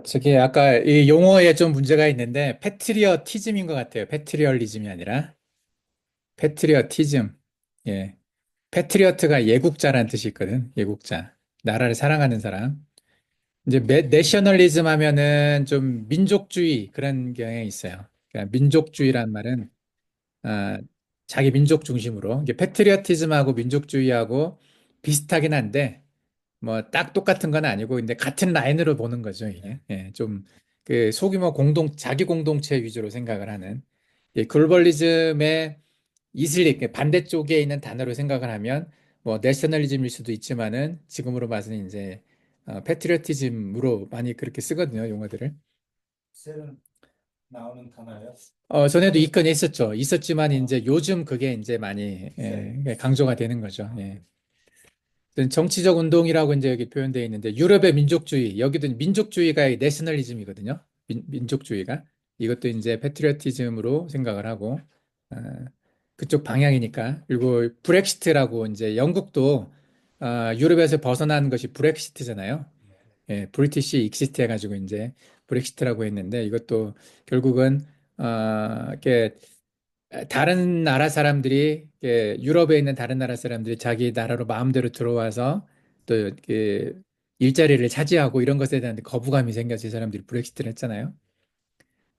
저기 아까 이 용어에 좀 문제가 있는데 패트리어티즘인 것 같아요. 패트리얼리즘이 아니라 패트리어티즘. 예. 패트리어트가 예국자라는 뜻이 있거든. 예국자. 나라를 사랑하는 사람. 이제 내셔널리즘 하면은 좀 민족주의 그런 경향이 있어요. 그러니까 민족주의란 말은 아, 자기 민족 중심으로 이게 패트리어티즘하고 민족주의하고 비슷하긴 한데 뭐 딱 똑같은 건 아니고 근데 같은 라인으로 보는 거죠, 이게. 예, 좀 그 소규모 자기 공동체 위주로 생각을 하는 글로벌리즘의 이슬립 반대쪽에 있는 단어로 생각을 하면 뭐 내셔널리즘일 수도 있지만은 지금으로 봐서는 이제 패트리어티즘으로 많이 그렇게 쓰거든요, 용어들을. 전에도 있건 있었죠. 있었지만 이제 요즘 그게 이제 많이 강조가 되는 거죠. 예. 정치적 운동이라고 이제 여기 표현되어 있는데 유럽의 민족주의 여기도 민족주의가 내셔널리즘이거든요. 민족주의가 이것도 이제 패트리어티즘으로 생각을 하고 어, 그쪽 방향이니까 그리고 브렉시트라고 이제 영국도 유럽에서 벗어난 것이 브렉시트잖아요. 예, 브리티시 익시트 해가지고 이제 브렉시트라고 했는데 이것도 결국은 이렇게 다른 나라 사람들이 유럽에 있는 다른 나라 사람들이 자기 나라로 마음대로 들어와서 또 이렇게 일자리를 차지하고 이런 것에 대한 거부감이 생겨서 이 사람들이 브렉시트를 했잖아요.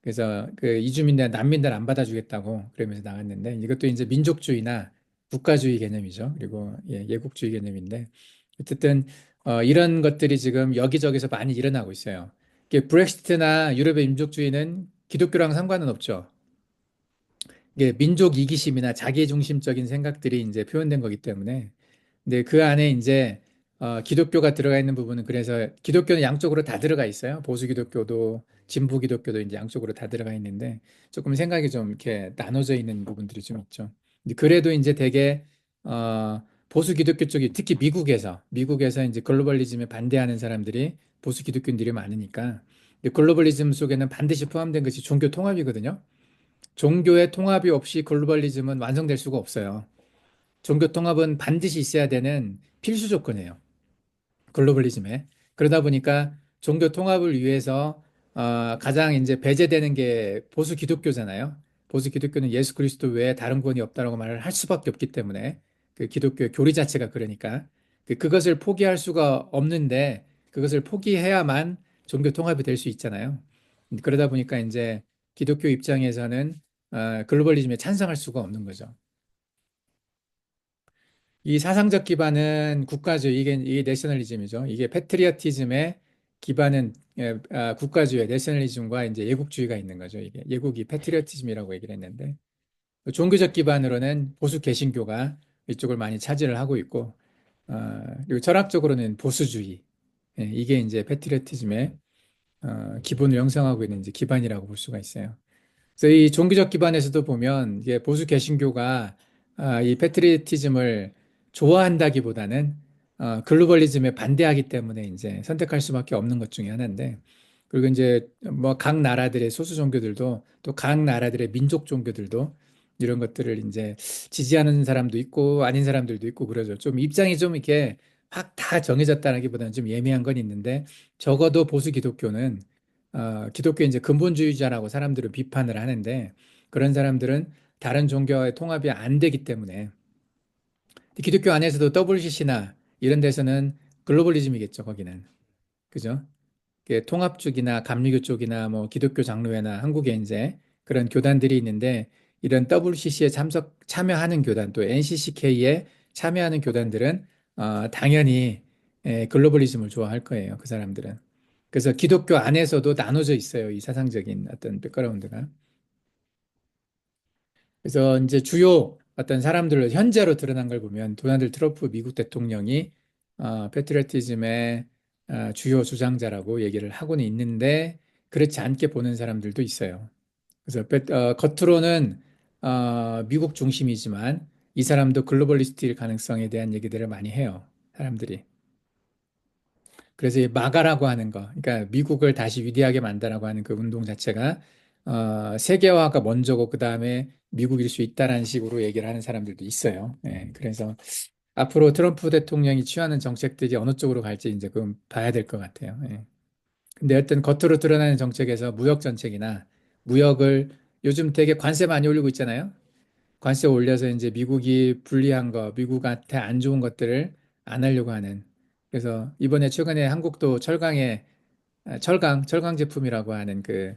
그래서 그 이주민들 난민들 안 받아주겠다고 그러면서 나갔는데 이것도 이제 민족주의나 국가주의 개념이죠. 그리고 예국주의 개념인데 어쨌든 이런 것들이 지금 여기저기서 많이 일어나고 있어요. 이게 브렉시트나 유럽의 민족주의는 기독교랑 상관은 없죠. 이게 민족 이기심이나 자기중심적인 생각들이 이제 표현된 거기 때문에. 근데 그 안에 이제 기독교가 들어가 있는 부분은 그래서 기독교는 양쪽으로 다 들어가 있어요. 보수 기독교도 진보 기독교도 이제 양쪽으로 다 들어가 있는데 조금 생각이 좀 이렇게 나눠져 있는 부분들이 좀 있죠. 근데 그래도 이제 되게 보수 기독교 쪽이 특히 미국에서 이제 글로벌리즘에 반대하는 사람들이 보수 기독교인들이 많으니까 근데 글로벌리즘 속에는 반드시 포함된 것이 종교 통합이거든요. 종교의 통합이 없이 글로벌리즘은 완성될 수가 없어요. 종교 통합은 반드시 있어야 되는 필수 조건이에요. 글로벌리즘에. 그러다 보니까 종교 통합을 위해서 가장 이제 배제되는 게 보수 기독교잖아요. 보수 기독교는 예수 그리스도 외에 다른 구원이 없다라고 말을 할 수밖에 없기 때문에 그 기독교의 교리 자체가 그러니까 그것을 포기할 수가 없는데 그것을 포기해야만 종교 통합이 될 수 있잖아요. 그러다 보니까 이제 기독교 입장에서는 글로벌리즘에 찬성할 수가 없는 거죠. 이 사상적 기반은 국가주의, 이게 내셔널리즘이죠. 이게 패트리어티즘의 기반은 국가주의, 내셔널리즘과 이제 예국주의가 있는 거죠. 이게 예국이 패트리어티즘이라고 얘기를 했는데 종교적 기반으로는 보수 개신교가 이쪽을 많이 차지를 하고 있고 그리고 철학적으로는 보수주의. 이게 이제 패트리어티즘의 기본을 형성하고 있는 이제 기반이라고 볼 수가 있어요. 그래서 이 종교적 기반에서도 보면 이게 보수 개신교가 이 패트리어티즘을 좋아한다기보다는 글로벌리즘에 반대하기 때문에 이제 선택할 수밖에 없는 것 중에 하나인데 그리고 이제 뭐 각 나라들의 소수 종교들도 또 각 나라들의 민족 종교들도 이런 것들을 이제 지지하는 사람도 있고 아닌 사람들도 있고 그러죠. 좀 입장이 좀 이렇게 확 다 정해졌다기보다는 좀 예민한 건 있는데 적어도 보수 기독교는 기독교 이제 근본주의자라고 사람들은 비판을 하는데 그런 사람들은 다른 종교와의 통합이 안 되기 때문에 기독교 안에서도 WCC나 이런 데서는 글로벌리즘이겠죠, 거기는. 그죠? 통합 쪽이나 감리교 쪽이나 뭐 기독교 장로회나 한국에 이제 그런 교단들이 있는데 이런 WCC에 참여하는 교단 또 NCCK에 참여하는 교단들은 당연히 글로벌리즘을 좋아할 거예요. 그 사람들은. 그래서 기독교 안에서도 나눠져 있어요. 이 사상적인 어떤 백그라운드가. 그래서 이제 주요 어떤 사람들로 현재로 드러난 걸 보면 도널드 트럼프 미국 대통령이 패트리어티즘의 주요 주장자라고 얘기를 하고는 있는데 그렇지 않게 보는 사람들도 있어요. 그래서 겉으로는 미국 중심이지만 이 사람도 글로벌리스트일 가능성에 대한 얘기들을 많이 해요. 사람들이. 그래서 이 마가라고 하는 거, 그러니까 미국을 다시 위대하게 만다라고 하는 그 운동 자체가 세계화가 먼저고 그 다음에 미국일 수 있다라는 식으로 얘기를 하는 사람들도 있어요. 예, 그래서 앞으로 트럼프 대통령이 취하는 정책들이 어느 쪽으로 갈지 이제 그럼 봐야 될 것 같아요. 예. 근데 어떤 겉으로 드러나는 정책에서 무역 정책이나 무역을 요즘 되게 관세 많이 올리고 있잖아요. 관세 올려서 이제 미국이 불리한 거, 미국한테 안 좋은 것들을 안 하려고 하는. 그래서 이번에 최근에 한국도 철강 제품이라고 하는 그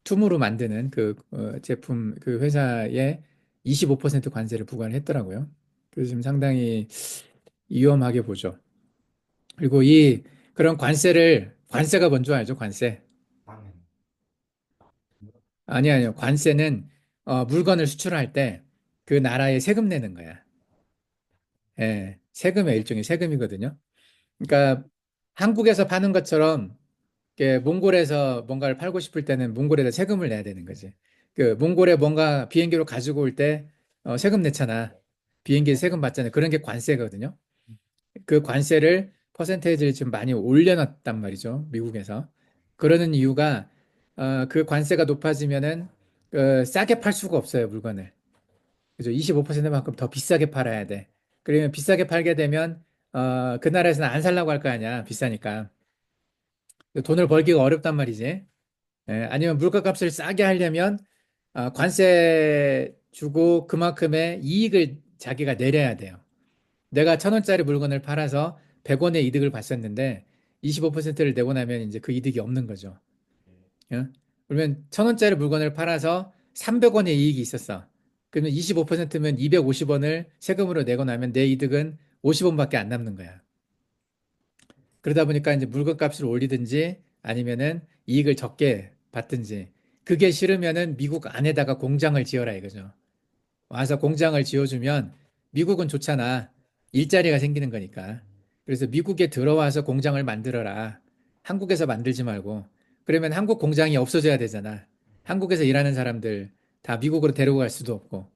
툼으로 만드는 그 제품 그 회사에 25% 관세를 부과를 했더라고요. 그래서 지금 상당히 위험하게 보죠. 그리고 이 그런 관세가 뭔지 알죠? 관세. 아니요. 관세는 물건을 수출할 때 그 나라에 세금 내는 거야. 예, 세금의 일종의 세금이거든요. 그러니까 한국에서 파는 것처럼 이렇게 몽골에서 뭔가를 팔고 싶을 때는 몽골에다 세금을 내야 되는 거지. 그 몽골에 뭔가 비행기로 가지고 올 때 세금 냈잖아. 비행기 세금 받잖아요. 그런 게 관세거든요. 그 관세를 퍼센테이지를 지금 많이 올려놨단 말이죠. 미국에서. 그러는 이유가 그 관세가 높아지면은 싸게 팔 수가 없어요, 물건을. 그죠? 25%만큼 더 비싸게 팔아야 돼. 그러면 비싸게 팔게 되면 그 나라에서는 안 살라고 할 거 아니야. 비싸니까. 돈을 벌기가 어렵단 말이지. 예, 아니면 물가값을 싸게 하려면 관세 주고 그만큼의 이익을 자기가 내려야 돼요. 내가 1,000원짜리 물건을 팔아서 100원의 이득을 봤었는데 25%를 내고 나면 이제 그 이득이 없는 거죠. 예? 그러면 1,000원짜리 물건을 팔아서 300원의 이익이 있었어. 그러면 25%면 250원을 세금으로 내고 나면 내 이득은 50원밖에 안 남는 거야. 그러다 보니까 이제 물건값을 올리든지 아니면은 이익을 적게 받든지 그게 싫으면은 미국 안에다가 공장을 지어라 이거죠. 와서 공장을 지어주면 미국은 좋잖아. 일자리가 생기는 거니까. 그래서 미국에 들어와서 공장을 만들어라. 한국에서 만들지 말고. 그러면 한국 공장이 없어져야 되잖아. 한국에서 일하는 사람들 다 미국으로 데리고 갈 수도 없고.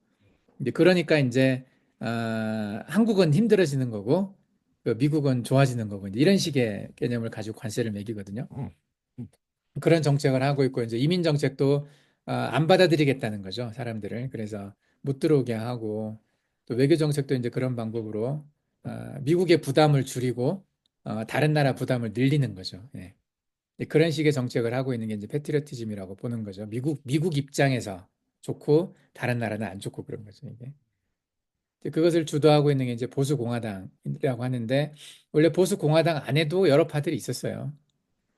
이제 그러니까 이제 한국은 힘들어지는 거고 그 미국은 좋아지는 거고 이제 이런 식의 개념을 가지고 관세를 매기거든요. 그런 정책을 하고 있고 이제 이민 정책도 안 받아들이겠다는 거죠, 사람들을. 그래서 못 들어오게 하고 또 외교 정책도 이제 그런 방법으로 미국의 부담을 줄이고 다른 나라 부담을 늘리는 거죠. 예. 그런 식의 정책을 하고 있는 게 이제 패트리어티즘이라고 보는 거죠. 미국 입장에서 좋고 다른 나라는 안 좋고 그런 거죠, 이게. 그것을 주도하고 있는 게 이제 보수공화당이라고 하는데 원래 보수공화당 안에도 여러 파들이 있었어요.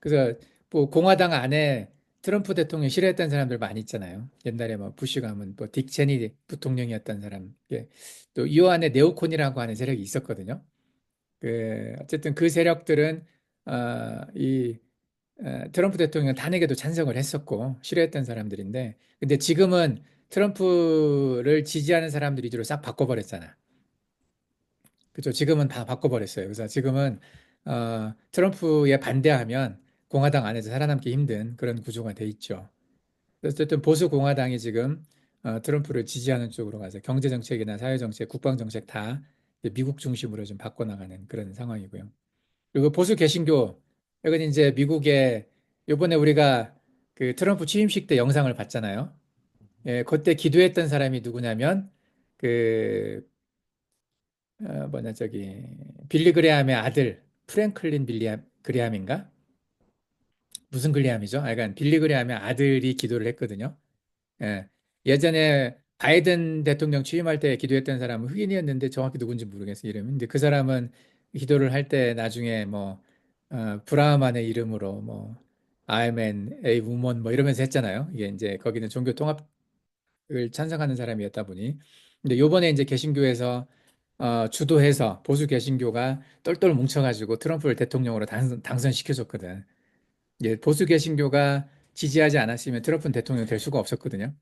그래서 뭐 공화당 안에 트럼프 대통령 싫어했던 사람들 많이 있잖아요. 옛날에 뭐 부시 가면 뭐 딕 체니 부통령이었던 사람, 예. 또 이 안에 네오콘이라고 하는 세력이 있었거든요. 그 어쨌든 그 세력들은 이 트럼프 대통령 탄핵에도 찬성을 했었고 싫어했던 사람들인데, 근데 지금은 트럼프를 지지하는 사람들 위주로 싹 바꿔버렸잖아. 그죠? 지금은 다 바꿔버렸어요. 그래서 지금은 트럼프에 반대하면 공화당 안에서 살아남기 힘든 그런 구조가 돼 있죠. 어쨌든 보수 공화당이 지금 트럼프를 지지하는 쪽으로 가서 경제 정책이나 사회 정책, 국방 정책 다 이제 미국 중심으로 좀 바꿔나가는 그런 상황이고요. 그리고 보수 개신교, 이건 이제 미국의 요번에 우리가 그 트럼프 취임식 때 영상을 봤잖아요. 예, 그때 기도했던 사람이 누구냐면 그 뭐냐 저기 빌리 그레함의 아들 프랭클린 그레함인가? 무슨 그레함이죠? 약간 빌리 그레함의 아들이 기도를 했거든요. 예. 예전에 바이든 대통령 취임할 때 기도했던 사람은 흑인이었는데 정확히 누군지 모르겠어요, 이름은. 근데 그 사람은 기도를 할 때 나중에 뭐 브라하만의 이름으로 뭐 I'm an a woman 뭐 이러면서 했잖아요. 이게 이제 거기는 종교 통합을 찬성하는 사람이었다 보니. 근데 요번에 이제 개신교에서 주도해서 보수 개신교가 똘똘 뭉쳐가지고 트럼프를 대통령으로 당선시켜줬거든. 예, 보수 개신교가 지지하지 않았으면 트럼프는 대통령 될 수가 없었거든요.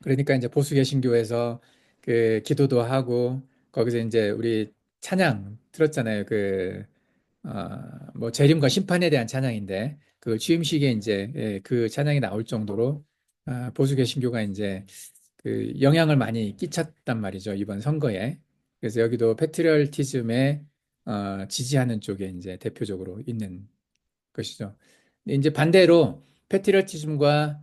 그러니까 이제 보수 개신교에서 그 기도도 하고 거기서 이제 우리 찬양 들었잖아요. 뭐 재림과 심판에 대한 찬양인데 그 취임식에 이제 그 찬양이 나올 정도로 보수 개신교가 이제 그 영향을 많이 끼쳤단 말이죠. 이번 선거에. 그래서 여기도 패트리어티즘에 지지하는 쪽에 이제 대표적으로 있는 것이죠. 근데 이제 반대로 패트리어티즘과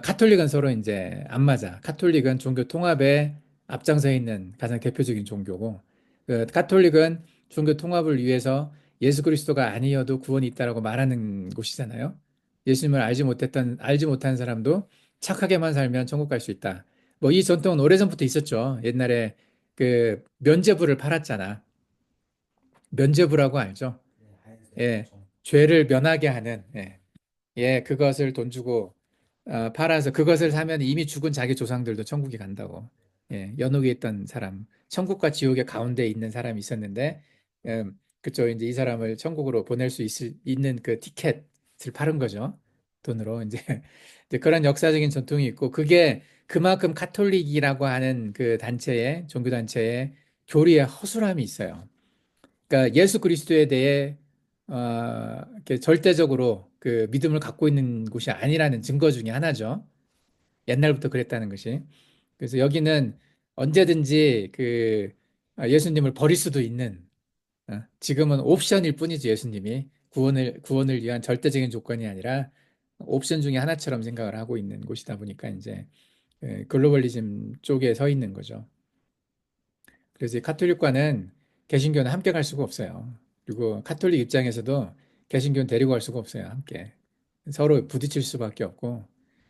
카톨릭은 서로 이제 안 맞아. 카톨릭은 종교 통합에 앞장서 있는 가장 대표적인 종교고, 그 카톨릭은 종교 통합을 위해서 예수 그리스도가 아니어도 구원이 있다라고 말하는 곳이잖아요. 예수님을 알지 못한 사람도 착하게만 살면 천국 갈 수 있다. 뭐 이 전통은 오래전부터 있었죠. 옛날에 그 면죄부를 팔았잖아. 면죄부라고 알죠? 예, 죄를 면하게 하는, 예. 예, 그것을 돈 주고 팔아서 그것을 사면 이미 죽은 자기 조상들도 천국에 간다고. 예, 연옥에 있던 사람, 천국과 지옥의 가운데 있는 사람이 있었는데, 그쪽 이제 이 사람을 천국으로 보낼 수 있는 그 티켓을 팔은 거죠. 돈으로 이제, 이제 그런 역사적인 전통이 있고, 그게 그만큼 카톨릭이라고 하는 그 단체의 종교 단체의 교리에 허술함이 있어요. 그러니까 예수 그리스도에 대해 이렇게 절대적으로 그 믿음을 갖고 있는 곳이 아니라는 증거 중에 하나죠. 옛날부터 그랬다는 것이. 그래서 여기는 언제든지 그 예수님을 버릴 수도 있는 지금은 옵션일 뿐이지 예수님이 구원을 위한 절대적인 조건이 아니라 옵션 중에 하나처럼 생각을 하고 있는 곳이다 보니까 이제 글로벌리즘 쪽에 서 있는 거죠. 그래서 이 카톨릭과는 개신교는 함께 갈 수가 없어요. 그리고 카톨릭 입장에서도 개신교는 데리고 갈 수가 없어요. 함께. 서로 부딪힐 수밖에 없고.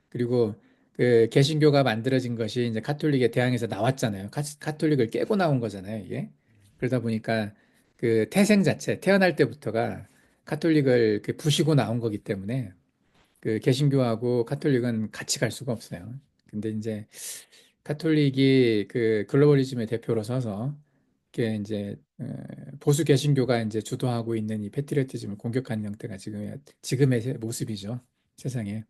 그리고 그 개신교가 만들어진 것이 이제 카톨릭의 대항에서 나왔잖아요. 카톨릭을 깨고 나온 거잖아요, 이게. 그러다 보니까 그 태생 자체, 태어날 때부터가 카톨릭을 그 부시고 나온 거기 때문에 그 개신교하고 카톨릭은 같이 갈 수가 없어요. 근데 이제 카톨릭이 그 글로벌리즘의 대표로 서서 이게 이제 보수 개신교가 이제 주도하고 있는 이 패트리어티즘을 공격하는 형태가 지금의 모습이죠. 세상에.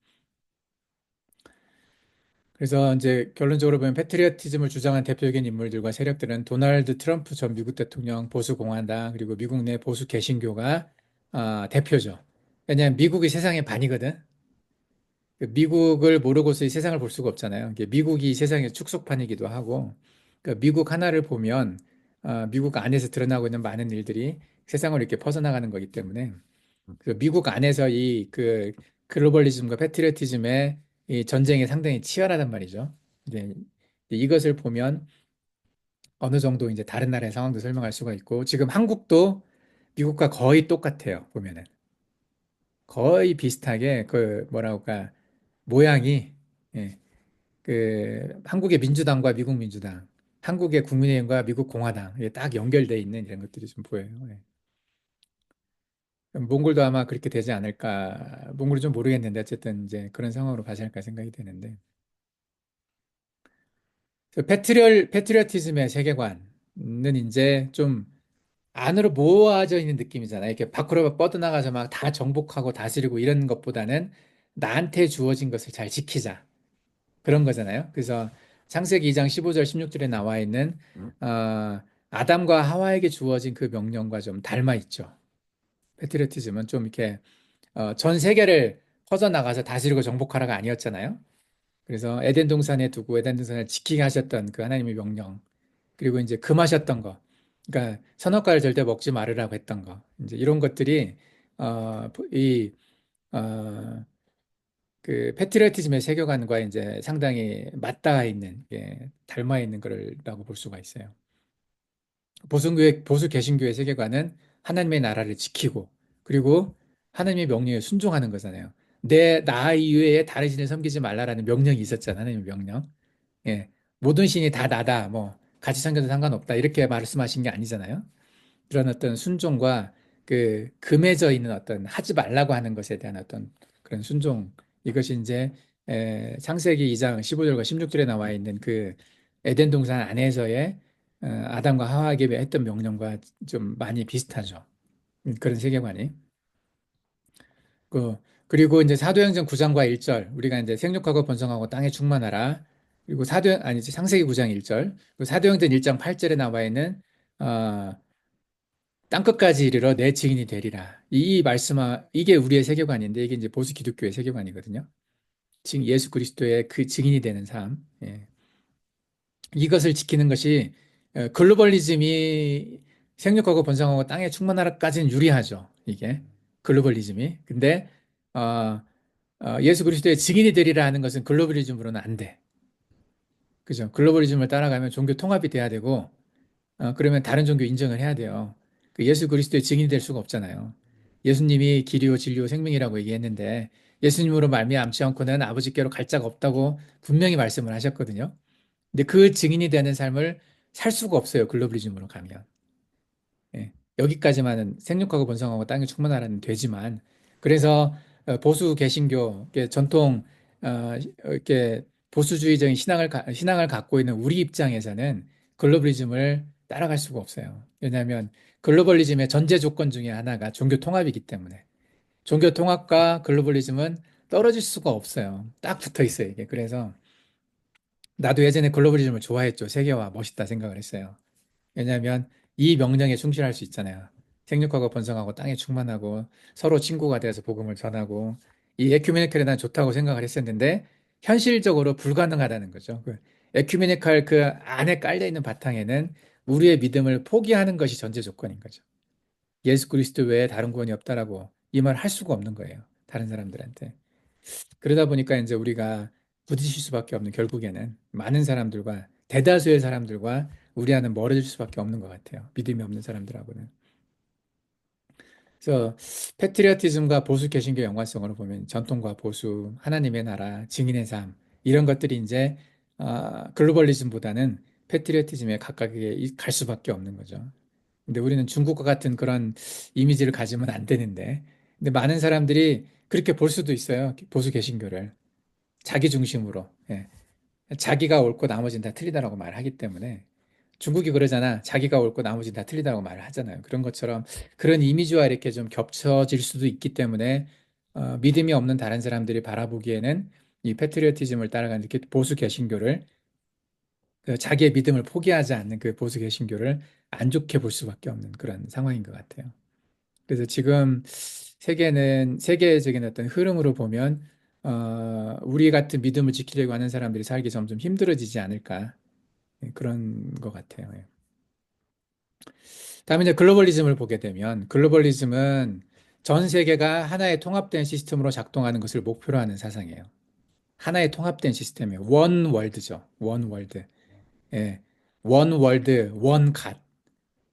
그래서 이제 결론적으로 보면 패트리어티즘을 주장한 대표적인 인물들과 세력들은 도널드 트럼프 전 미국 대통령, 보수 공화당, 그리고 미국 내 보수 개신교가 대표죠. 왜냐하면 미국이 세상의 반이거든. 그 미국을 모르고서 이 세상을 볼 수가 없잖아요. 이게 미국이 세상의 축소판이기도 하고, 그러니까 미국 하나를 보면 미국 안에서 드러나고 있는 많은 일들이 세상으로 이렇게 퍼져나가는 거기 때문에 그 미국 안에서 이 그 글로벌리즘과 패트리어티즘의 이 전쟁이 상당히 치열하단 말이죠. 이제 이것을 보면 어느 정도 이제 다른 나라의 상황도 설명할 수가 있고, 지금 한국도 미국과 거의 똑같아요. 보면은 거의 비슷하게 그 뭐라고 할까 모양이 예. 그 한국의 민주당과 미국 민주당, 한국의 국민의힘과 미국 공화당 이게 딱 연결돼 있는 이런 것들이 좀 보여요. 예. 몽골도 아마 그렇게 되지 않을까. 몽골은 좀 모르겠는데 어쨌든 이제 그런 상황으로 가지 않을까 생각이 되는데. 패트리어티즘의 세계관은 이제 좀 안으로 모아져 있는 느낌이잖아요. 이렇게 밖으로 뻗어나가서 막 다 정복하고 다스리고 이런 것보다는 나한테 주어진 것을 잘 지키자. 그런 거잖아요. 그래서 창세기 2장 15절 16절에 나와 있는 아담과 하와에게 주어진 그 명령과 좀 닮아 있죠. 패트리어티즘은 좀 이렇게 전 세계를 퍼져나가서 다스리고 정복하라가 아니었잖아요. 그래서 에덴 동산에 두고 에덴 동산을 지키게 하셨던 그 하나님의 명령, 그리고 이제 금하셨던 거, 그러니까 선악과를 절대 먹지 말으라고 했던 거, 이제 이런 것들이 어, 이 어, 그 패트리어티즘의 세계관과 이제 상당히 맞닿아 있는, 예, 닮아 있는 거라고 볼 수가 있어요. 보수 개신교의 세계관은 하나님의 나라를 지키고, 그리고 하나님의 명령에 순종하는 거잖아요. 나 이외에 다른 신을 섬기지 말라라는 명령이 있었잖아요. 하나님의 명령. 예. 모든 신이 다 나다. 뭐 같이 섬겨도 상관없다. 이렇게 말씀하신 게 아니잖아요. 그런 어떤 순종과 그 금해져 있는 어떤 하지 말라고 하는 것에 대한 어떤 그런 순종, 이것이 이제 창세기 2장 15절과 16절에 나와 있는 그 에덴 동산 안에서의 아담과 하와에게 했던 명령과 좀 많이 비슷하죠. 그런 세계관이. 그 그리고 이제 사도행전 9장과 1절, 우리가 이제 생육하고 번성하고 땅에 충만하라. 그리고 아니지, 창세기 9장 1절, 그리고 사도행전 1장 8절에 나와 있는 어, 땅끝까지 이르러 내 증인이 되리라. 이게 우리의 세계관인데, 이게 이제 보수 기독교의 세계관이거든요. 지금 예수 그리스도의 그 증인이 되는 삶. 예. 이것을 지키는 것이 글로벌리즘이 생육하고 번성하고 땅에 충만하라까지는 유리하죠. 이게 글로벌리즘이. 근데 어, 예수 그리스도의 증인이 되리라 하는 것은 글로벌리즘으로는 안 돼. 그죠? 글로벌리즘을 따라가면 종교 통합이 돼야 되고, 그러면 다른 종교 인정을 해야 돼요. 그 예수 그리스도의 증인이 될 수가 없잖아요. 예수님이 길이요 진리요 생명이라고 얘기했는데 예수님으로 말미암지 않고는 아버지께로 갈 자가 없다고 분명히 말씀을 하셨거든요. 근데 그 증인이 되는 삶을 살 수가 없어요. 글로벌리즘으로 가면. 예. 여기까지만은 생육하고 번성하고 땅에 충만하라는 되지만 그래서 보수 개신교 전통 이렇게 보수주의적인 신앙을 갖고 있는 우리 입장에서는 글로벌리즘을 따라갈 수가 없어요. 왜냐하면 글로벌리즘의 전제 조건 중에 하나가 종교 통합이기 때문에 종교 통합과 글로벌리즘은 떨어질 수가 없어요. 딱 붙어 있어요, 이게. 그래서 나도 예전에 글로벌리즘을 좋아했죠. 세계화 멋있다 생각을 했어요. 왜냐하면 이 명령에 충실할 수 있잖아요. 생육하고 번성하고 땅에 충만하고 서로 친구가 되어서 복음을 전하고 이 에큐메니컬에 난 좋다고 생각을 했었는데 현실적으로 불가능하다는 거죠. 그 에큐메니컬 그 안에 깔려 있는 바탕에는 우리의 믿음을 포기하는 것이 전제 조건인 거죠. 예수 그리스도 외에 다른 구원이 없다라고 이 말 할 수가 없는 거예요. 다른 사람들한테. 그러다 보니까 이제 우리가 부딪힐 수밖에 없는 결국에는 많은 사람들과 대다수의 사람들과 우리와는 멀어질 수밖에 없는 것 같아요. 믿음이 없는 사람들하고는. 그래서 패트리어티즘과 보수 개신교 연관성으로 보면 전통과 보수, 하나님의 나라, 증인의 삶 이런 것들이 이제 글로벌리즘보다는 패트리어티즘에 가깝게 갈 수밖에 없는 거죠. 근데 우리는 중국과 같은 그런 이미지를 가지면 안 되는데, 근데 많은 사람들이 그렇게 볼 수도 있어요. 보수 개신교를. 자기 중심으로. 예. 자기가 옳고 나머지는 다 틀리다라고 말하기 때문에 중국이 그러잖아. 자기가 옳고 나머지는 다 틀리다라고 말을 하잖아요. 그런 것처럼 그런 이미지와 이렇게 좀 겹쳐질 수도 있기 때문에 믿음이 없는 다른 사람들이 바라보기에는 이 패트리어티즘을 따라가는 이렇게 보수 개신교를 그 자기의 믿음을 포기하지 않는 그 보수 개신교를 안 좋게 볼 수밖에 없는 그런 상황인 것 같아요. 그래서 지금 세계는 세계적인 어떤 흐름으로 보면 우리 같은 믿음을 지키려고 하는 사람들이 살기 점점 힘들어지지 않을까 그런 것 같아요. 예. 다음에 이제 글로벌리즘을 보게 되면 글로벌리즘은 전 세계가 하나의 통합된 시스템으로 작동하는 것을 목표로 하는 사상이에요. 하나의 통합된 시스템이에요. 원 월드죠. 원 월드. 예. 원 월드, 원 갓.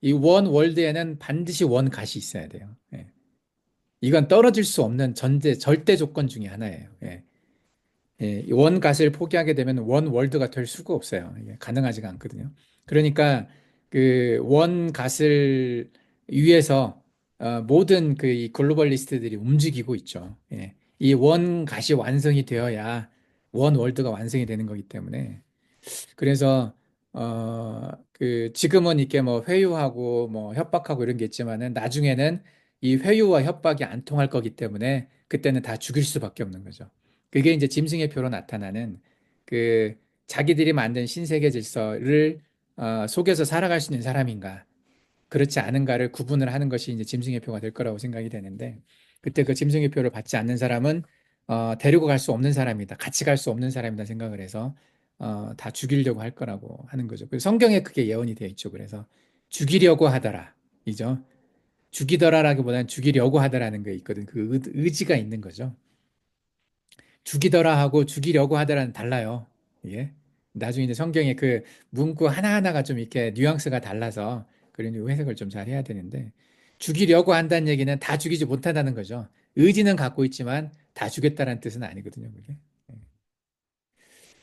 이 원 월드에는 반드시 원 갓이 있어야 돼요. 예. 이건 떨어질 수 없는 절대 조건 중에 하나예요. 예. 예, 원갓을 포기하게 되면 원 월드가 될 수가 없어요. 이게 가능하지가 않거든요. 그러니까 그 원갓을 위해서 모든 그 이 글로벌리스트들이 움직이고 있죠. 예. 이 원갓이 완성이 되어야 원 월드가 완성이 되는 거기 때문에 그래서 그 지금은 이렇게 뭐 회유하고 뭐 협박하고 이런 게 있지만은 나중에는 이 회유와 협박이 안 통할 거기 때문에 그때는 다 죽일 수밖에 없는 거죠. 그게 이제 짐승의 표로 나타나는 그 자기들이 만든 신세계 질서를 속에서 살아갈 수 있는 사람인가 그렇지 않은가를 구분을 하는 것이 이제 짐승의 표가 될 거라고 생각이 되는데 그때 그 짐승의 표를 받지 않는 사람은 데리고 갈 수 없는 사람이다. 같이 갈 수 없는 사람이다 생각을 해서 다 죽이려고 할 거라고 하는 거죠. 그 성경에 그게 예언이 되어 있죠. 그래서 죽이려고 하더라. 이죠. 죽이더라라기보다는 죽이려고 하더라는 게 있거든. 그 의지가 있는 거죠. 죽이더라 하고 죽이려고 하더라는 달라요. 이게 나중에 이제 성경에 그 문구 하나하나가 좀 이렇게 뉘앙스가 달라서 그런 해석을 좀 잘 해야 되는데 죽이려고 한다는 얘기는 다 죽이지 못한다는 거죠. 의지는 갖고 있지만 다 죽였다는 뜻은 아니거든요, 그게.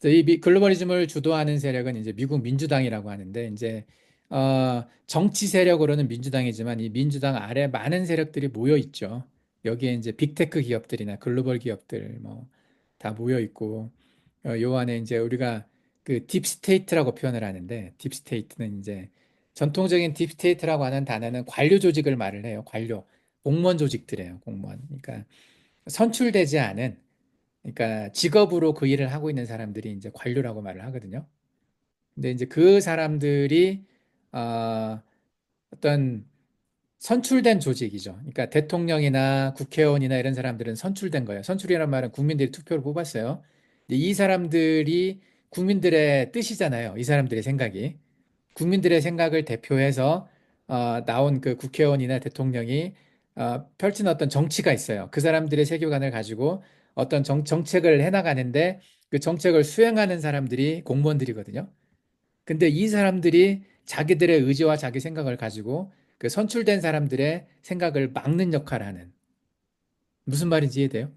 이 글로벌리즘을 주도하는 세력은 이제 미국 민주당이라고 하는데 이제 정치 세력으로는 민주당이지만 이 민주당 아래 많은 세력들이 모여 있죠. 여기에 이제 빅테크 기업들이나 글로벌 기업들 뭐 다 모여 있고 요 안에 이제 우리가 그 딥스테이트라고 표현을 하는데 딥스테이트는 이제 전통적인 딥스테이트라고 하는 단어는 관료 조직을 말을 해요. 관료 공무원 조직들이에요. 공무원. 그러니까 선출되지 않은 그러니까 직업으로 그 일을 하고 있는 사람들이 이제 관료라고 말을 하거든요. 근데 이제 그 사람들이 어, 어떤 선출된 조직이죠. 그러니까 대통령이나 국회의원이나 이런 사람들은 선출된 거예요. 선출이라는 말은 국민들이 투표를 뽑았어요. 근데 이 사람들이 국민들의 뜻이잖아요. 이 사람들의 생각이. 국민들의 생각을 대표해서 나온 그 국회의원이나 대통령이 펼치는 어떤 정치가 있어요. 그 사람들의 세계관을 가지고 어떤 정책을 해나가는데 그 정책을 수행하는 사람들이 공무원들이거든요. 근데 이 사람들이 자기들의 의지와 자기 생각을 가지고 그 선출된 사람들의 생각을 막는 역할을 하는. 무슨 말인지 이해돼요?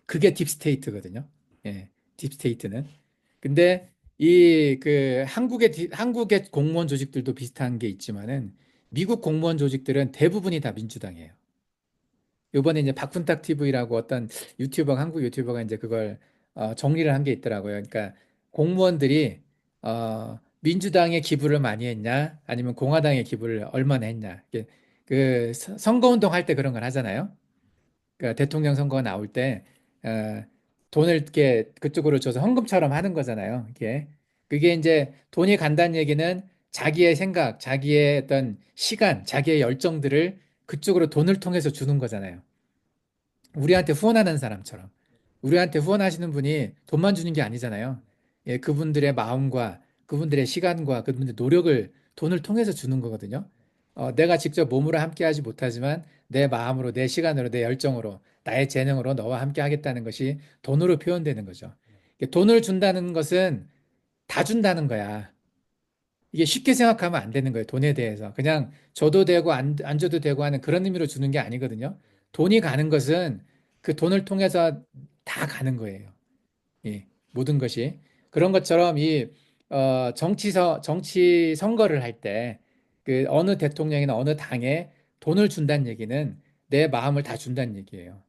그게 딥스테이트거든요. 예, 딥스테이트는. 근데 이 그 한국의 공무원 조직들도 비슷한 게 있지만은 미국 공무원 조직들은 대부분이 다 민주당이에요. 요번에 이제 박훈탁 TV라고 어떤 한국 유튜버가 이제 그걸 정리를 한 게 있더라고요. 그러니까 공무원들이 민주당에 기부를 많이 했냐, 아니면 공화당에 기부를 얼마나 했냐. 선거운동 할 때 그런 걸 하잖아요. 그러니까 대통령 선거가 나올 때 돈을 이렇게 그쪽으로 줘서 헌금처럼 하는 거잖아요. 이게 그게 이제 돈이 간다는 얘기는 자기의 생각, 자기의 어떤 시간, 자기의 열정들을 그쪽으로 돈을 통해서 주는 거잖아요. 우리한테 후원하는 사람처럼. 우리한테 후원하시는 분이 돈만 주는 게 아니잖아요. 예, 그분들의 마음과 그분들의 시간과 그분들의 노력을 돈을 통해서 주는 거거든요. 내가 직접 몸으로 함께 하지 못하지만 내 마음으로, 내 시간으로, 내 열정으로, 나의 재능으로 너와 함께 하겠다는 것이 돈으로 표현되는 거죠. 돈을 준다는 것은 다 준다는 거야. 이게 쉽게 생각하면 안 되는 거예요. 돈에 대해서. 그냥 줘도 되고 안 줘도 되고 하는 그런 의미로 주는 게 아니거든요. 돈이 가는 것은 그 돈을 통해서 다 가는 거예요. 예, 모든 것이. 그런 것처럼 정치 선거를 할 때 그 어느 대통령이나 어느 당에 돈을 준다는 얘기는 내 마음을 다 준다는 얘기예요.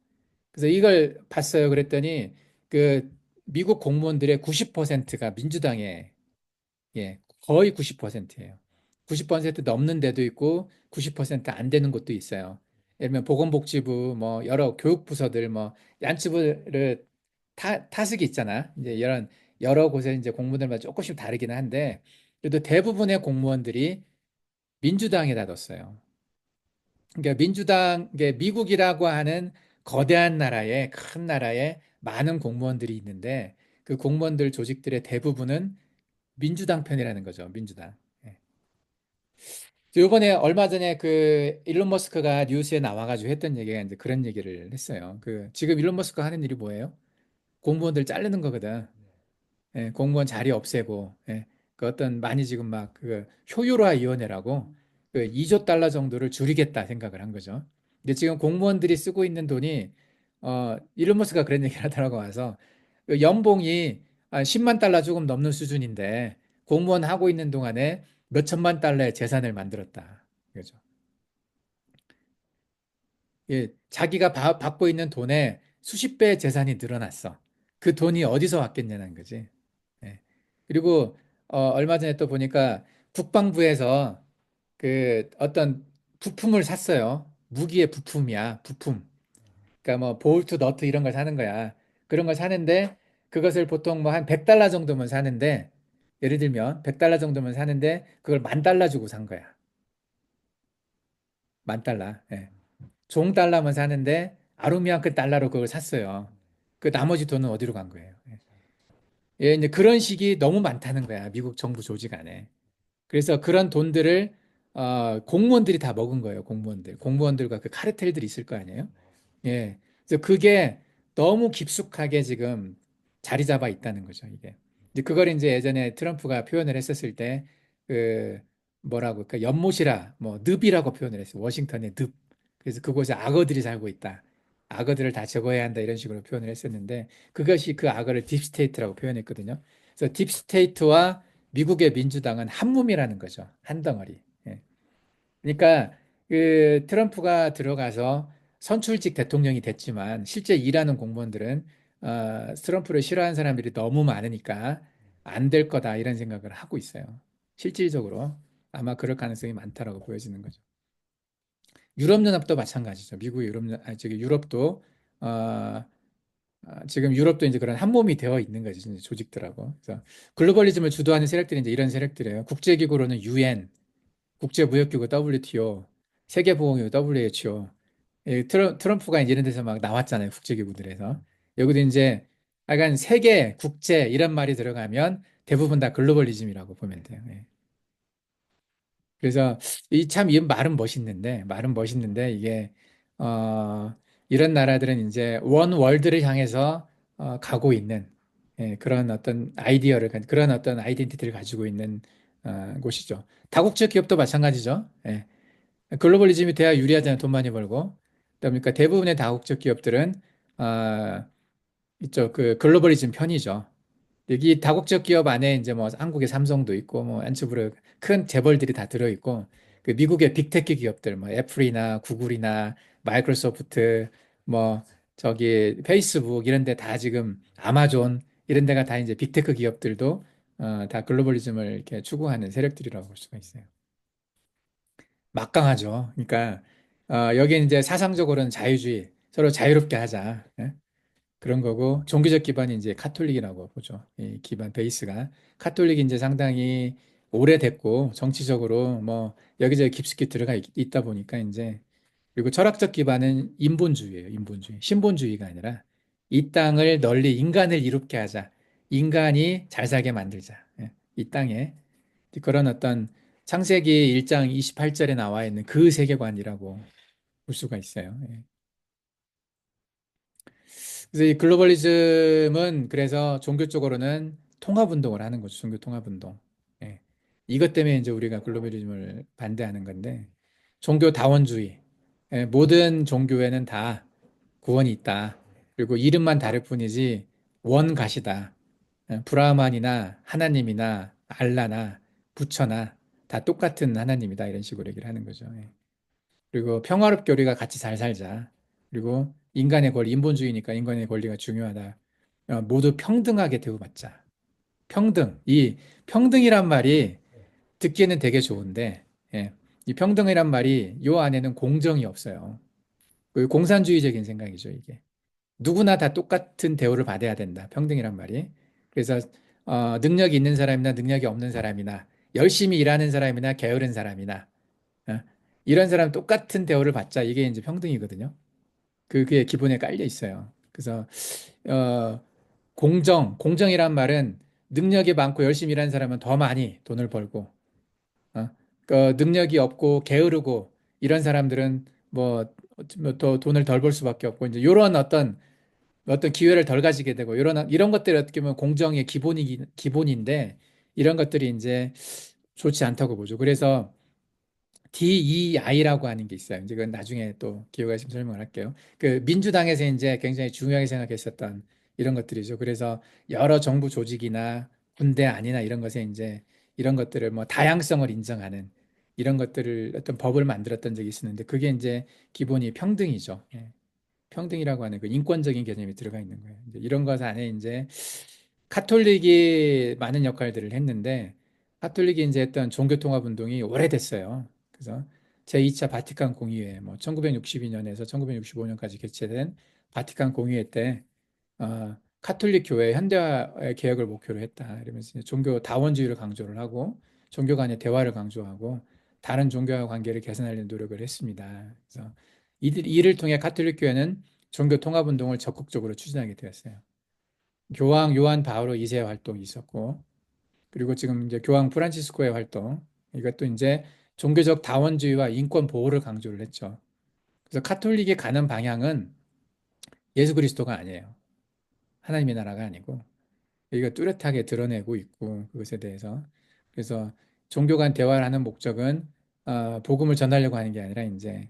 그래서 이걸 봤어요. 그랬더니 그 미국 공무원들의 90%가 민주당에 거의 90%예요. 90% 넘는 데도 있고 90%안 되는 곳도 있어요. 예를 들면 보건복지부 뭐 여러 교육부서들 뭐 얀치부를 타석이 있잖아. 이제 이런 여러 곳에 이제 공무원들마다 조금씩 다르기는 한데 그래도 대부분의 공무원들이 민주당에다 뒀어요. 그러니까 이게 미국이라고 하는 거대한 나라에 큰 나라에 많은 공무원들이 있는데 그 공무원들 조직들의 대부분은 민주당 편이라는 거죠. 민주당. 예. 요번에 얼마 전에 그 일론 머스크가 뉴스에 나와가지고 했던 얘기가 이제 그런 얘기를 했어요. 그 지금 일론 머스크가 하는 일이 뭐예요? 공무원들 자르는 거거든. 예, 공무원 자리 없애고, 예, 그 어떤 많이 지금 막 그 효율화 위원회라고 그 2조 달러 정도를 줄이겠다 생각을 한 거죠. 근데 지금 공무원들이 쓰고 있는 돈이 일론 머스크가 그런 얘기를 하더라고 와서 그 연봉이 한 10만 달러 조금 넘는 수준인데 공무원 하고 있는 동안에 몇 천만 달러의 재산을 만들었다. 그죠? 예, 자기가 받고 있는 돈의 수십 배의 재산이 늘어났어. 그 돈이 어디서 왔겠냐는 거지. 예. 그리고 얼마 전에 또 보니까 국방부에서 그 어떤 부품을 샀어요. 무기의 부품이야, 부품. 그러니까 뭐 볼트, 너트 이런 걸 사는 거야. 그런 걸 사는데 그것을 보통 뭐 한 100달러 정도면 사는데 예를 들면 100달러 정도면 사는데 그걸 10,000달러 주고 산 거야. 10,000달러. 예. 종 달러면 사는데 아루미앙크 달러로 그걸 샀어요. 그 나머지 돈은 어디로 간 거예요? 예, 예, 이제 그런 식이 너무 많다는 거야. 미국 정부 조직 안에. 그래서 그런 돈들을 공무원들이 다 먹은 거예요. 공무원들과 그 카르텔들이 있을 거 아니에요. 예. 그래서 그게 너무 깊숙하게 지금 자리 잡아 있다는 거죠, 이게. 이제 그걸 이제 예전에 트럼프가 표현을 했었을 때, 그, 뭐라고, 그러니까 연못이라, 뭐, 늪이라고 표현을 했어요. 워싱턴의 늪. 그래서 그곳에 악어들이 살고 있다. 악어들을 다 제거해야 한다. 이런 식으로 표현을 했었는데, 그것이 그 악어를 딥스테이트라고 표현했거든요. 그래서 딥스테이트와 미국의 민주당은 한 몸이라는 거죠. 한 덩어리. 예. 그러니까 그 트럼프가 들어가서 선출직 대통령이 됐지만 실제 일하는 공무원들은 트럼프를 싫어하는 사람들이 너무 많으니까 안 될 거다 이런 생각을 하고 있어요. 실질적으로 아마 그럴 가능성이 많다라고 보여지는 거죠. 유럽연합도 마찬가지죠. 저기 유럽도 어, 지금 유럽도 이제 그런 한 몸이 되어 있는 거지 이제 조직들하고. 그래서 글로벌리즘을 주도하는 세력들이 이제 이런 세력들이에요. 국제기구로는 UN, 국제무역기구 WTO, 세계보건기구 WHO. 트럼프가 이제 이런 데서 막 나왔잖아요. 국제기구들에서. 여기도 이제 약간 세계, 국제 이런 말이 들어가면 대부분 다 글로벌리즘이라고 보면 돼요. 예. 그래서 이 말은 멋있는데 이게 이런 나라들은 이제 원 월드를 향해서 가고 있는 그런 어떤 그런 어떤 아이덴티티를 가지고 있는 곳이죠. 다국적 기업도 마찬가지죠. 예. 글로벌리즘이 돼야 유리하잖아요. 돈 많이 벌고. 그러니까 대부분의 다국적 기업들은 아, 이쪽 그 글로벌리즘 편이죠. 여기 다국적 기업 안에 이제 뭐 한국의 삼성도 있고 뭐 안츠부르 큰 재벌들이 다 들어 있고 그 미국의 빅테크 기업들 뭐 애플이나 구글이나 마이크로소프트 뭐 저기 페이스북 이런 데 다 지금 아마존 이런 데가 다 이제 빅테크 기업들도 다 글로벌리즘을 이렇게 추구하는 세력들이라고 볼 수가 있어요. 막강하죠. 그러니까 여기는 이제 사상적으로는 자유주의, 서로 자유롭게 하자. 예? 그런 거고 종교적 기반이 이제 카톨릭이라고 보죠. 이 기반 베이스가 카톨릭이 이제 상당히 오래됐고 정치적으로 뭐 여기저기 깊숙이 들어가 다 보니까 이제 그리고 철학적 기반은 인본주의예요. 인본주의. 신본주의가 아니라 이 땅을 널리 인간을 이롭게 하자. 인간이 잘 살게 만들자. 예, 이 땅에 그런 어떤 창세기 1장 28절에 나와 있는 그 세계관이라고 볼 수가 있어요. 예. 그래서 이 글로벌리즘은 그래서 종교 쪽으로는 통합 운동을 하는 거죠. 종교 통합 운동. 예. 이것 때문에 이제 우리가 글로벌리즘을 반대하는 건데 종교 다원주의. 예, 모든 종교에는 다 구원이 있다. 그리고 이름만 다를 뿐이지 원갓이다. 예, 브라만이나 하나님이나 알라나 부처나 다 똑같은 하나님이다. 이런 식으로 얘기를 하는 거죠. 예. 그리고 평화롭게 우리가 같이 잘 살자. 그리고 인간의 권리, 인본주의니까 인간의 권리가 중요하다. 모두 평등하게 대우받자. 평등. 이 평등이란 말이 듣기에는 되게 좋은데, 예. 이 평등이란 말이 요 안에는 공정이 없어요. 그 공산주의적인 생각이죠, 이게. 누구나 다 똑같은 대우를 받아야 된다. 평등이란 말이. 그래서 능력이 있는 사람이나 능력이 없는 사람이나 열심히 일하는 사람이나 게으른 사람이나 어, 이런 사람 똑같은 대우를 받자. 이게 이제 평등이거든요. 그게 기본에 깔려 있어요. 그래서 어, 공정이란 말은 능력이 많고 열심히 일하는 사람은 더 많이 돈을 벌고 그 능력이 없고 게으르고 이런 사람들은 뭐더 돈을 덜 벌 수밖에 없고 이제 이런 어떤 기회를 덜 가지게 되고 이런 것들이 어떻게 보면 공정의 기본인데 이런 것들이 이제 좋지 않다고 보죠. 그래서 DEI라고 하는 게 있어요. 이제 그건 나중에 또 기회가 있으면 설명을 할게요. 그 민주당에서 이제 굉장히 중요하게 생각했었던 이런 것들이죠. 그래서 여러 정부 조직이나 군대 아니나 이런 것에 이제 이런 것들을 뭐 다양성을 인정하는 이런 것들을 어떤 법을 만들었던 적이 있었는데 그게 이제 기본이 평등이죠. 예. 평등이라고 하는 그 인권적인 개념이 들어가 있는 거예요. 이제 이런 것 안에 이제 카톨릭이 많은 역할들을 했는데 카톨릭이 이제 했던 종교통합 운동이 오래됐어요. 그래서 제2차 바티칸 공의회 뭐 1962년에서 1965년까지 개최된 바티칸 공의회 때 카톨릭 교회 현대화 개혁을 목표로 했다. 이러면서 이제 종교 다원주의를 강조를 하고 종교 간의 대화를 강조하고 다른 종교와 관계를 개선하려는 노력을 했습니다. 그래서 이를 통해 카톨릭 교회는 종교 통합 운동을 적극적으로 추진하게 되었어요. 교황 요한 바오로 2세 활동이 있었고, 그리고 지금 이제 교황 프란치스코의 활동, 이것도 이제 종교적 다원주의와 인권 보호를 강조를 했죠. 그래서 카톨릭이 가는 방향은 예수 그리스도가 아니에요. 하나님의 나라가 아니고, 여기가 뚜렷하게 드러내고 있고, 그것에 대해서. 그래서 종교 간 대화를 하는 목적은, 복음을 전하려고 하는 게 아니라, 이제,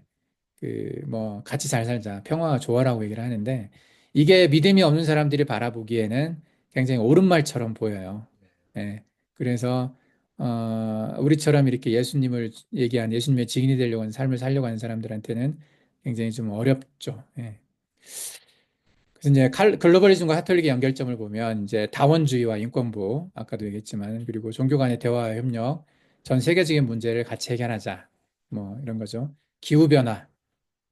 그, 뭐, 같이 잘 살자, 평화와 조화라고 얘기를 하는데, 이게 믿음이 없는 사람들이 바라보기에는 굉장히 옳은 말처럼 보여요. 예. 그래서, 우리처럼 이렇게 예수님을 얘기한 예수님의 증인이 되려고 하는 삶을 살려고 하는 사람들한테는 굉장히 좀 어렵죠. 예. 그래서 이제 글로벌리즘과 카톨릭의 연결점을 보면 이제 다원주의와 인권보, 아까도 얘기했지만, 그리고 종교 간의 대화와 협력, 전 세계적인 문제를 같이 해결하자. 뭐, 이런 거죠. 기후변화.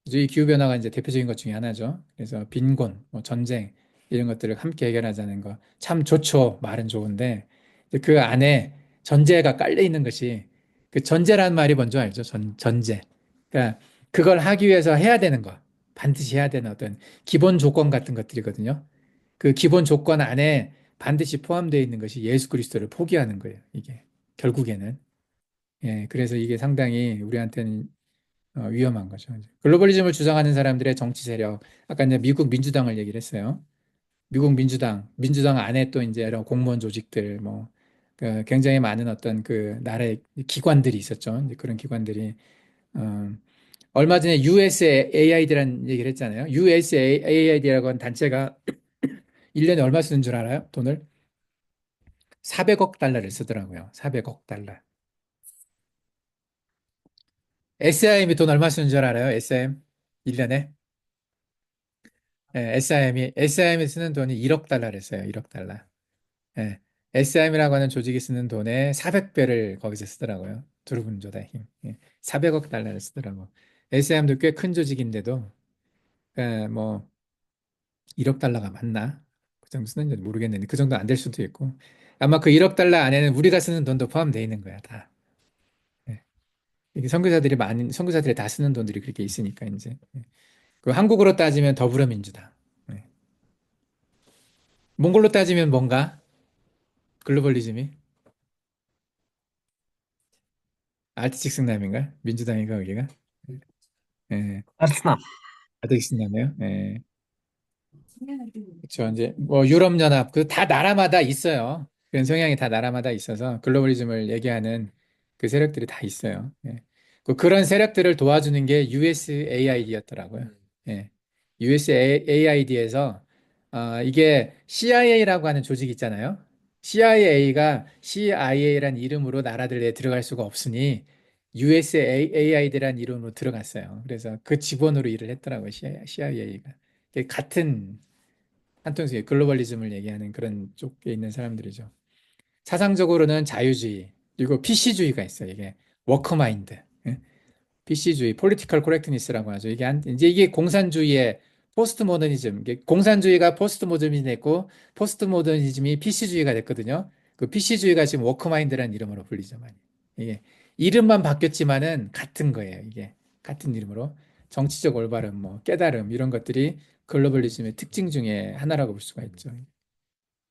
이 기후변화가 이제 대표적인 것 중에 하나죠. 그래서 빈곤, 뭐 전쟁, 이런 것들을 함께 해결하자는 거. 참 좋죠. 말은 좋은데, 이제 그 안에 전제가 깔려 있는 것이, 그 전제라는 말이 뭔지 알죠? 전제. 그러니까 그걸 하기 위해서 해야 되는 거. 반드시 해야 되는 어떤 기본 조건 같은 것들이거든요. 그 기본 조건 안에 반드시 포함되어 있는 것이 예수 그리스도를 포기하는 거예요. 이게. 결국에는. 예, 그래서 이게 상당히 우리한테는 위험한 거죠. 글로벌리즘을 주장하는 사람들의 정치 세력, 아까 이제 미국 민주당을 얘기를 했어요. 미국 민주당 안에 또 이제 여러 공무원 조직들, 뭐, 굉장히 많은 어떤 그 나라의 기관들이 있었죠. 이제 그런 기관들이 어, 얼마 전에 USAID라는 얘기를 했잖아요. USAID라고 하는 단체가 1년에 얼마 쓰는 줄 알아요? 돈을? 400억 달러를 쓰더라고요. 400억 달러. SIM이 돈 얼마 쓰는 줄 알아요? SIM? 1년에? SIM이 쓰는 돈이 1억 달러를 써요. 1억 달러. 예. SIM이라고 하는 조직이 쓰는 돈의 400배를 거기서 쓰더라고요. 두루분조다 힘. 400억 달러를 쓰더라고. SIM도 꽤 큰 조직인데도, 뭐, 1억 달러가 맞나? 그 정도 쓰는지 모르겠는데, 그 정도 안 될 수도 있고. 아마 그 1억 달러 안에는 우리가 쓰는 돈도 포함되어 있는 거야, 다. 예. 이게 선교사들이 다 쓰는 돈들이 그렇게 있으니까, 이제. 그 한국으로 따지면 더불어민주당. 예. 몽골로 따지면 뭔가? 글로벌리즘이? 알트직승남인가? 민주당인가, 여기가? 예. 아스나. 알트직승남이에요? 예. 그렇죠. 이제 뭐 유럽연합 그 다 나라마다 있어요. 그런 성향이 다 나라마다 있어서 글로벌리즘을 얘기하는 그 세력들이 다 있어요. 예. 그런 세력들을 도와주는 게 USAID였더라고요. 예. USAID에서 이게 CIA라고 하는 조직 있잖아요. CIA가 CIA라는 이름으로 나라들에 들어갈 수가 없으니 USAID라는 이름으로 들어갔어요. 그래서 그 직원으로 일을 했더라고요. CIA가. 같은 한통속에 글로벌리즘을 얘기하는 그런 쪽에 있는 사람들이죠. 사상적으로는 자유주의, 그리고 PC주의가 있어요. 이게 워커마인드, PC주의, 폴리티컬 코렉트니스라고 하죠. 이제 이게 공산주의의 포스트 모더니즘, 이게 공산주의가 포스트 모더니즘이 됐고, 포스트 모더니즘이 PC주의가 됐거든요. 그 PC주의가 지금 워커마인드라는 이름으로 불리죠, 많이. 이게 이름만 바뀌었지만은 같은 거예요. 이게 같은 이름으로 정치적 올바름, 뭐 깨달음 이런 것들이 글로벌리즘의 특징 중에 하나라고 볼 수가 있죠.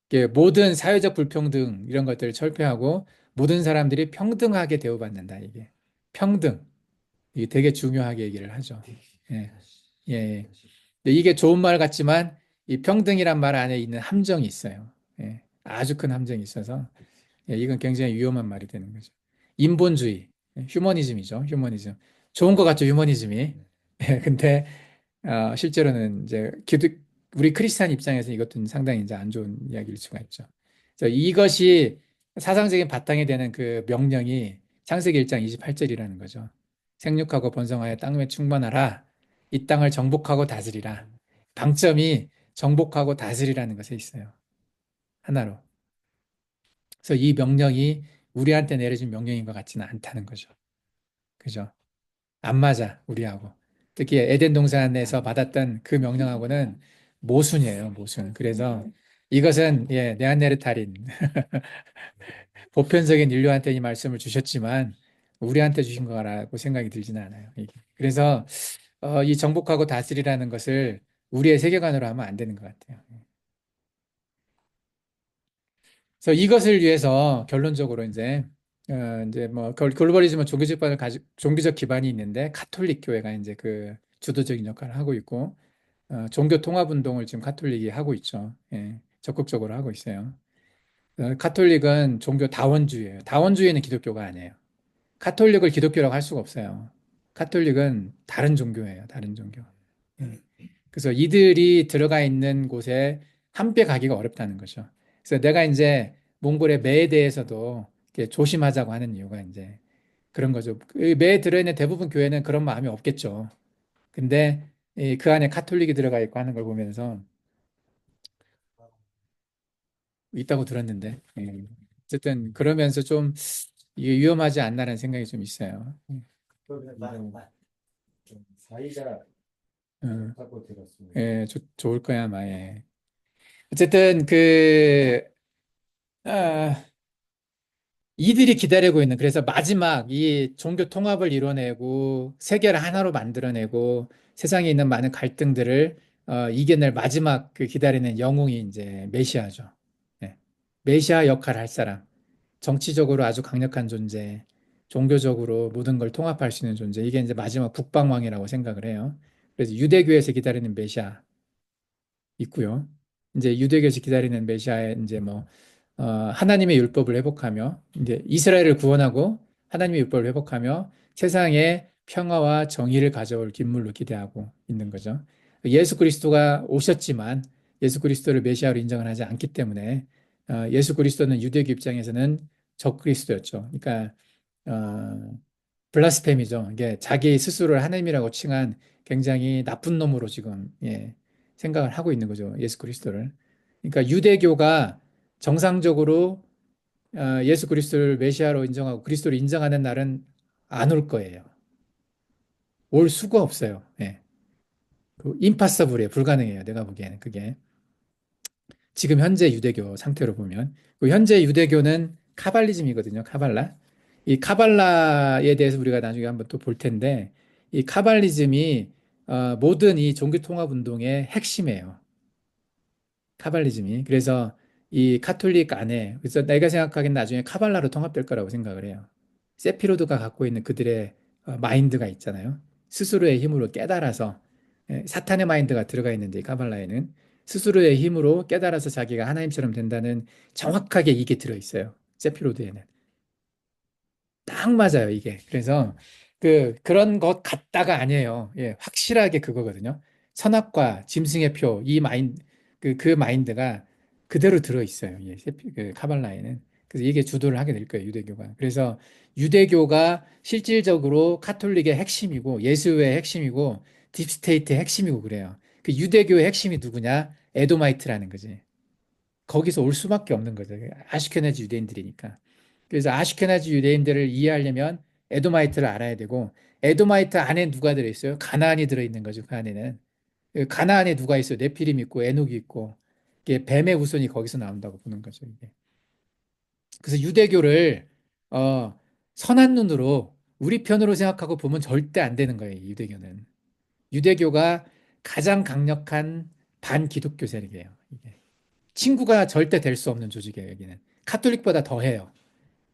이게 모든 사회적 불평등 이런 것들을 철폐하고 모든 사람들이 평등하게 대우받는다. 이게 평등. 이게 되게 중요하게 얘기를 하죠. 예, 예, 예. 근데 이게 좋은 말 같지만 이 평등이란 말 안에 있는 함정이 있어요. 예, 아주 큰 함정이 있어서 이건 굉장히 위험한 말이 되는 거죠. 인본주의, 휴머니즘이죠. 휴머니즘. 좋은 것 같죠, 휴머니즘이. 근데 실제로는 이제 우리 크리스찬 입장에서 이것도 상당히 이제 안 좋은 이야기일 수가 있죠. 그래서 이것이 사상적인 바탕이 되는 그 명령이 창세기 1장 28절이라는 거죠. 생육하고 번성하여 땅 위에 충만하라. 이 땅을 정복하고 다스리라. 방점이 정복하고 다스리라는 것에 있어요. 하나로. 그래서 이 명령이 우리한테 내려진 명령인 것 같지는 않다는 거죠. 그죠? 안 맞아, 우리하고. 특히 에덴 동산에서 받았던 그 명령하고는 모순이에요, 모순. 그래서 이것은, 네안데르탈인, 보편적인 인류한테 이 말씀을 주셨지만, 우리한테 주신 거라고 생각이 들지는 않아요. 이게. 그래서, 이 정복하고 다스리라는 것을 우리의 세계관으로 하면 안 되는 것 같아요. 그래서 이것을 위해서 결론적으로 이제 뭐 글로벌리즘은 종교적 기반이 있는데 카톨릭 교회가 이제 그 주도적인 역할을 하고 있고 종교 통합 운동을 지금 카톨릭이 하고 있죠. 예, 적극적으로 하고 있어요. 카톨릭은 종교 다원주의예요. 다원주의는 기독교가 아니에요. 카톨릭을 기독교라고 할 수가 없어요. 카톨릭은 다른 종교예요. 다른 종교. 예. 그래서 이들이 들어가 있는 곳에 함께 가기가 어렵다는 거죠. 그래서 내가 이제 몽골의 매에 대해서도 이렇게 조심하자고 하는 이유가 이제 그런 거죠. 그 매에 들어있는 대부분 교회는 그런 마음이 없겠죠. 근데 그 안에 카톨릭이 들어가 있고 하는 걸 보면서 있다고 들었는데 어쨌든 그러면서 좀 이게 위험하지 않나라는 생각이 좀 있어요. 어, 좋을 거야, 아마. 예. 어쨌든 아, 이들이 기다리고 있는, 그래서 마지막 이 종교 통합을 이뤄내고 세계를 하나로 만들어내고 세상에 있는 많은 갈등들을 이겨낼 마지막 그 기다리는 영웅이 이제 메시아죠. 네. 메시아 역할을 할 사람. 정치적으로 아주 강력한 존재, 종교적으로 모든 걸 통합할 수 있는 존재. 이게 이제 마지막 국방왕이라고 생각을 해요. 그래서 유대교에서 기다리는 메시아 있고요. 이제 유대교에서 기다리는 메시아의 이제 뭐 하나님의 율법을 회복하며 이제 이스라엘을 구원하고 하나님의 율법을 회복하며 세상에 평화와 정의를 가져올 인물로 기대하고 있는 거죠. 예수 그리스도가 오셨지만 예수 그리스도를 메시아로 인정을 하지 않기 때문에 예수 그리스도는 유대교 입장에서는 적그리스도였죠. 그러니까 어, 블라스페미죠. 이게 자기 스스로를 하나님이라고 칭한 굉장히 나쁜 놈으로 지금 생각을 하고 있는 거죠. 예수 그리스도를. 그러니까 유대교가 정상적으로 예수 그리스도를 메시아로 인정하고 그리스도를 인정하는 날은 안 올 거예요. 올 수가 없어요. 예. 그 임파서블이에요. 불가능해요. 내가 보기에는 그게. 지금 현재 유대교 상태로 보면. 그 현재 유대교는 카발리즘이거든요. 카발라. 이 카발라에 대해서 우리가 나중에 한번 또 볼 텐데, 이 카발리즘이 모든 이 종교 통합 운동의 핵심이에요. 카발리즘이. 그래서 이 카톨릭 안에, 그래서 내가 생각하기엔 나중에 카발라로 통합될 거라고 생각을 해요. 세피로드가 갖고 있는 그들의 마인드가 있잖아요. 스스로의 힘으로 깨달아서, 사탄의 마인드가 들어가 있는데, 이 카발라에는 스스로의 힘으로 깨달아서 자기가 하나님처럼 된다는 정확하게 이게 들어있어요. 세피로드에는. 딱 맞아요, 이게. 그래서 그런 것 같다가 아니에요. 예, 확실하게 그거거든요. 선악과 짐승의 표, 이 마인드, 그 마인드가 그대로 들어있어요. 예, 그 카발라에는. 그래서 이게 주도를 하게 될 거예요, 유대교가. 그래서 유대교가 실질적으로 카톨릭의 핵심이고, 예수의 핵심이고, 딥스테이트의 핵심이고 그래요. 그 유대교의 핵심이 누구냐? 에도마이트라는 거지. 거기서 올 수밖에 없는 거죠. 아슈케나지 유대인들이니까. 그래서 아슈케나지 유대인들을 이해하려면 에도마이트를 알아야 되고 에도마이트 안에 누가 들어있어요? 가나안이 들어있는 거죠. 그 안에는. 그 가나안에 누가 있어요? 네피림 있고 에녹이 있고 이게 뱀의 후손이 거기서 나온다고 보는 거죠. 이게. 그래서 유대교를 선한 눈으로 우리 편으로 생각하고 보면 절대 안 되는 거예요. 유대교는. 유대교가 가장 강력한 반기독교 세력이에요. 이게. 친구가 절대 될 수 없는 조직이에요, 여기는. 카톨릭보다 더해요.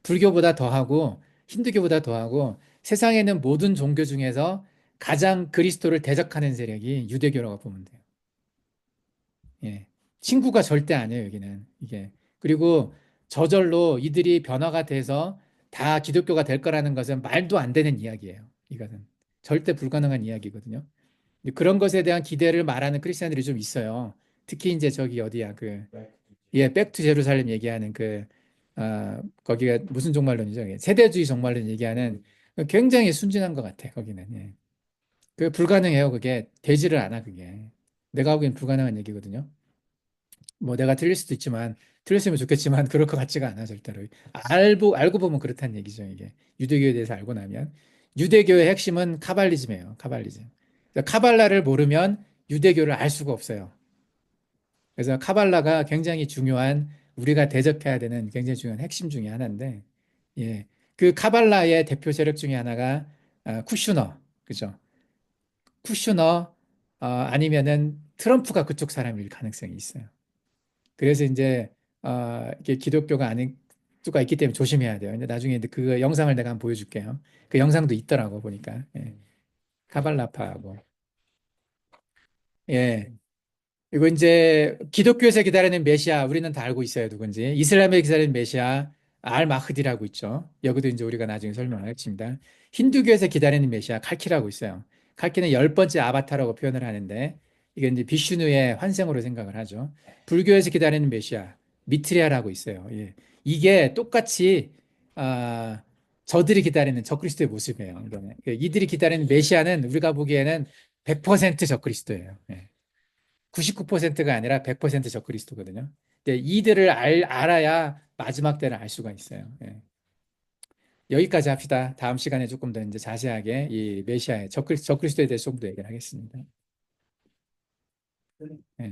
불교보다 더하고, 힌두교보다 더하고, 세상에는 모든 종교 중에서 가장 그리스도를 대적하는 세력이 유대교라고 보면 돼요. 예. 친구가 절대 아니에요, 여기는. 이게. 그리고 저절로 이들이 변화가 돼서 다 기독교가 될 거라는 것은 말도 안 되는 이야기예요. 이것은. 절대 불가능한 이야기거든요. 그런 것에 대한 기대를 말하는 크리스천들이 좀 있어요. 특히 이제 저기 어디야, 예, 백투 제루살렘 얘기하는 거기가 무슨 종말론이죠? 세대주의 종말론 얘기하는 굉장히 순진한 것 같아, 거기는. 예. 그 불가능해요, 그게. 되지를 않아, 그게. 내가 보기엔 불가능한 얘기거든요. 뭐 내가 틀릴 수도 있지만, 틀렸으면 좋겠지만, 그럴 것 같지가 않아, 절대로. 알고 보면 그렇다는 얘기죠, 이게. 유대교에 대해서 알고 나면. 유대교의 핵심은 카발리즘이에요, 카발리즘. 그러니까 카발라를 모르면 유대교를 알 수가 없어요. 그래서 카발라가 굉장히 중요한 우리가 대적해야 되는 굉장히 중요한 핵심 중에 하나인데, 예, 그 카발라의 대표 세력 중에 하나가 쿠슈너, 그죠? 쿠슈너 아니면은 트럼프가 그쪽 사람일 가능성이 있어요. 그래서 이제 이게 기독교가 아닌 수가 있기 때문에 조심해야 돼요. 근데 나중에 그 영상을 내가 한번 보여줄게요. 그 영상도 있더라고 보니까 예, 카발라파하고 예. 이거 이제 기독교에서 기다리는 메시아 우리는 다 알고 있어요 누군지 이슬람에 기다리는 메시아 알 마흐디라고 있죠. 여기도 이제 우리가 나중에 설명하겠습니다. 힌두교에서 기다리는 메시아 칼키라고 있어요. 칼키는 열 번째 아바타라고 표현을 하는데 이게 이제 비슈누의 환생으로 생각을 하죠. 불교에서 기다리는 메시아 미트리아라고 있어요. 예. 이게 똑같이 아, 저들이 기다리는 적그리스도의 모습이에요. 이거는. 이들이 기다리는 메시아는 우리가 보기에는 100% 적그리스도예요. 예. 99%가 아니라 100% 적그리스도거든요. 근데 이들을 알아야 마지막 때를 알 수가 있어요. 예. 여기까지 합시다. 다음 시간에 조금 더 이제 자세하게 이 메시아의 적그리스도에 대해서 좀 더 얘기를 하겠습니다. 예.